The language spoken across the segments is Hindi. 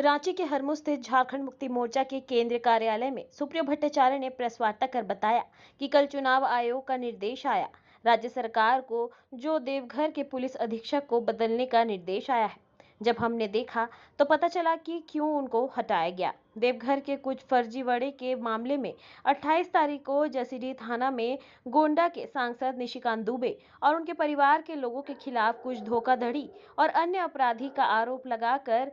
रांची के हरमू स्थित झारखंड मुक्ति मोर्चा के केंद्रीय कार्यालय में सुप्रियो भट्टाचार्य ने प्रेस वार्ता कर बताया कि कल चुनाव आयोग का निर्देश आया राज्य सरकार को, जो देवघर के पुलिस अधीक्षक को बदलने का निर्देश आया है। जब हमने देखा तो पता चला कि क्यों उनको हटाया गया। देवघर के कुछ फर्जीवाड़े के मामले में 28 तारीख को जसीडीह थाना में गोंडा के सांसद निशिकांत दुबे और उनके परिवार के लोगों के खिलाफ कुछ धोखाधड़ी और अन्य अपराधी का आरोप लगाकर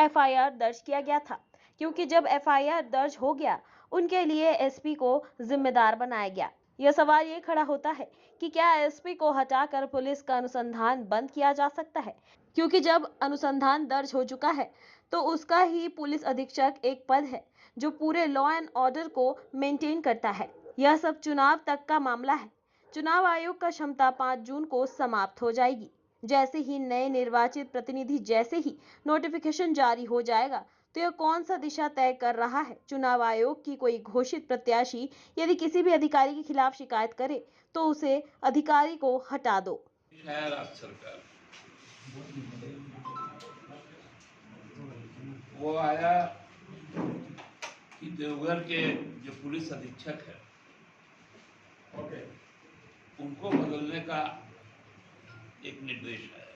एफआईआर दर्ज किया गया था। क्योंकि जब एफआईआर दर्ज हो गया, उनके लिए एसपी को जिम्मेदार बनाया गया। यह सवाल ये खड़ा होता है कि क्या एसपी को हटाकर पुलिस का अनुसंधान बंद किया जा सकता है? क्योंकि जब अनुसंधान दर्ज हो चुका है तो उसका ही पुलिस अधीक्षक एक पद है जो पूरे लॉ एंड ऑर्डर को मेंटेन करता है। यह सब चुनाव तक का मामला है। चुनाव आयोग का क्षमता 5 जून को समाप्त हो जाएगी। जैसे ही नए निर्वाचित प्रतिनिधि जैसे ही नोटिफिकेशन जारी हो जाएगा तो यह कौन सा दिशा तय कर रहा है। चुनाव आयोग की कोई घोषित प्रत्याशी यदि किसी भी अधिकारी के खिलाफ शिकायत करे तो उसे अधिकारी को हटा दो। सरकार वो आया कि देवघर के जो पुलिस अधीक्षक है उनको बदलने का एक निर्देश आया।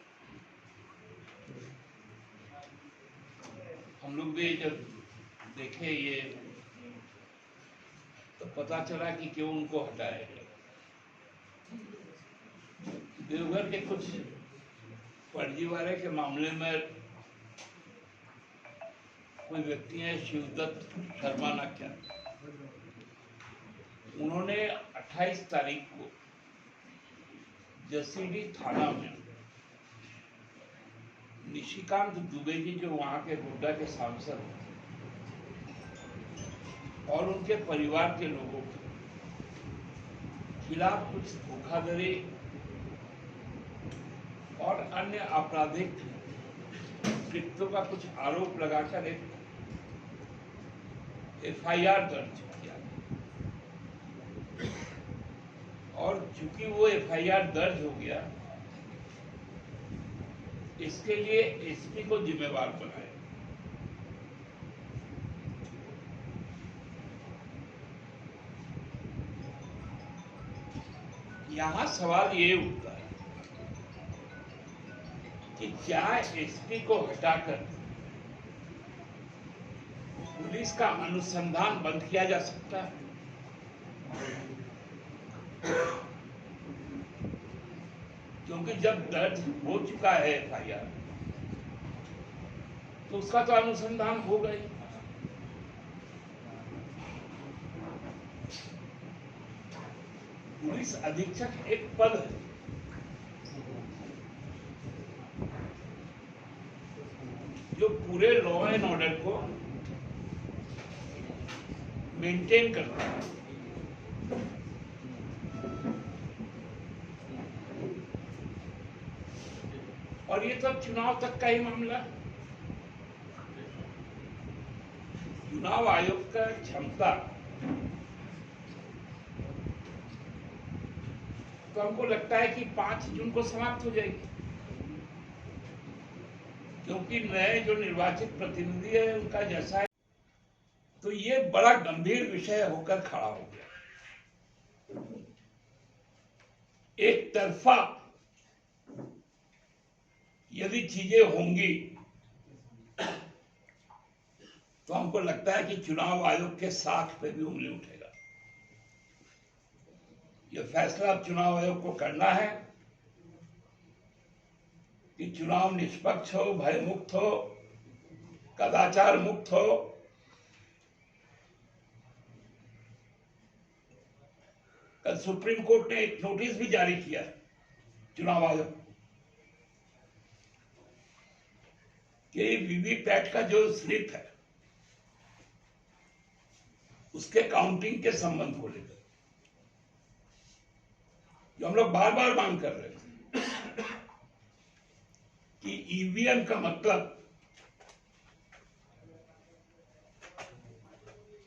हम लोग भी जब देखे ये तो पता चला कि क्यों उनको हटाया गया। देवघर के कुछ फर्जीवाड़े के मामले में कोई व्यक्ति है शिवदत्त शर्मा ना क्या, उन्होंने 28 तारीख को जसीडीह थाना में निशिकांत दुबे जी, जो वहां के गोड्डा के सांसद और उनके परिवार के लोगों के खिलाफ कुछ धोखाधड़ी और अन्य आपराधिक कृत्यों का कुछ आरोप लगाकर एक एफआईआर दर्ज किया और चूंकि वो एफआईआर दर्ज हो गया, इसके लिए एसपी को जिम्मेवार बनाया। यहां सवाल ये उठता है कि क्या एसपी को हटाकर पुलिस का अनुसंधान बंद किया जा सकता है? क्योंकि जब दर्ज हो चुका है एफआईआर तो उसका तो अनुसंधान हो गई। पुलिस अधीक्षक एक पद है जो पूरे लॉ एंड ऑर्डर को मेंटेन करता है। और ये तो चुनाव तक का ही मामला है। चुनाव आयोग का क्षमता तो हमको लगता है कि 5 जून को समाप्त हो जाएगी, क्योंकि नए जो निर्वाचित प्रतिनिधि है उनका जैसा है, तो ये बड़ा गंभीर विषय होकर खड़ा हो गया। एक तरफा यदि चीजें होंगी तो हमको लगता है कि चुनाव आयोग के साख पे भी उंगली उठेगा। यह फैसला अब चुनाव आयोग को करना है कि चुनाव निष्पक्ष हो, भयमुक्त हो, कदाचार मुक्त हो। कल सुप्रीम कोर्ट ने एक नोटिस भी जारी किया चुनाव आयोग कि वीवीपैट का जो स्लिप है उसके काउंटिंग के संबंध को लेकर, जो हम लोग बार बार मांग कर रहे थे कि ईवीएम का मतलब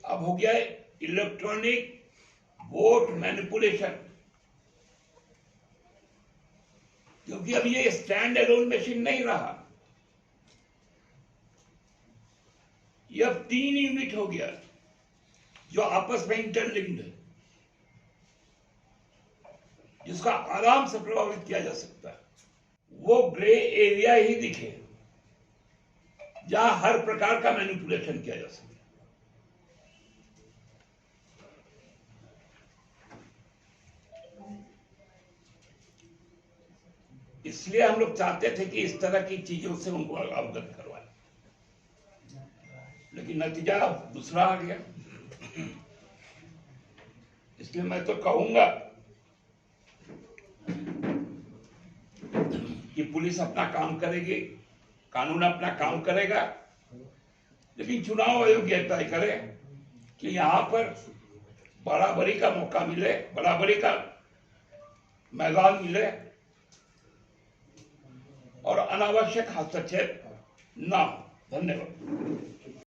अब हो गया है इलेक्ट्रॉनिक वोट मैनिपुलेशन, क्योंकि अब ये स्टैंड अलोन मशीन नहीं रहा। ये अब 3 यूनिट हो गया जो आपस में इंटरलिंक्ड है, जिसका आराम से प्रभावित किया जा सकता है। वो ग्रे एरिया ही दिखे जहां हर प्रकार का मैनिपुलेशन किया जा सके। इसलिए हम लोग चाहते थे कि इस तरह की चीजों से उनको अवगत करवाएं, लेकिन नतीजा अब दूसरा आ गया। इसलिए मैं तो कहूंगा कि पुलिस अपना काम करेगी, कानून अपना काम करेगा, लेकिन चुनाव आयोग यह तय करे कि यहां पर बराबरी का मौका मिले, बराबरी का मैदान मिले और अनावश्यक हस्तक्षेप न हो। धन्यवाद।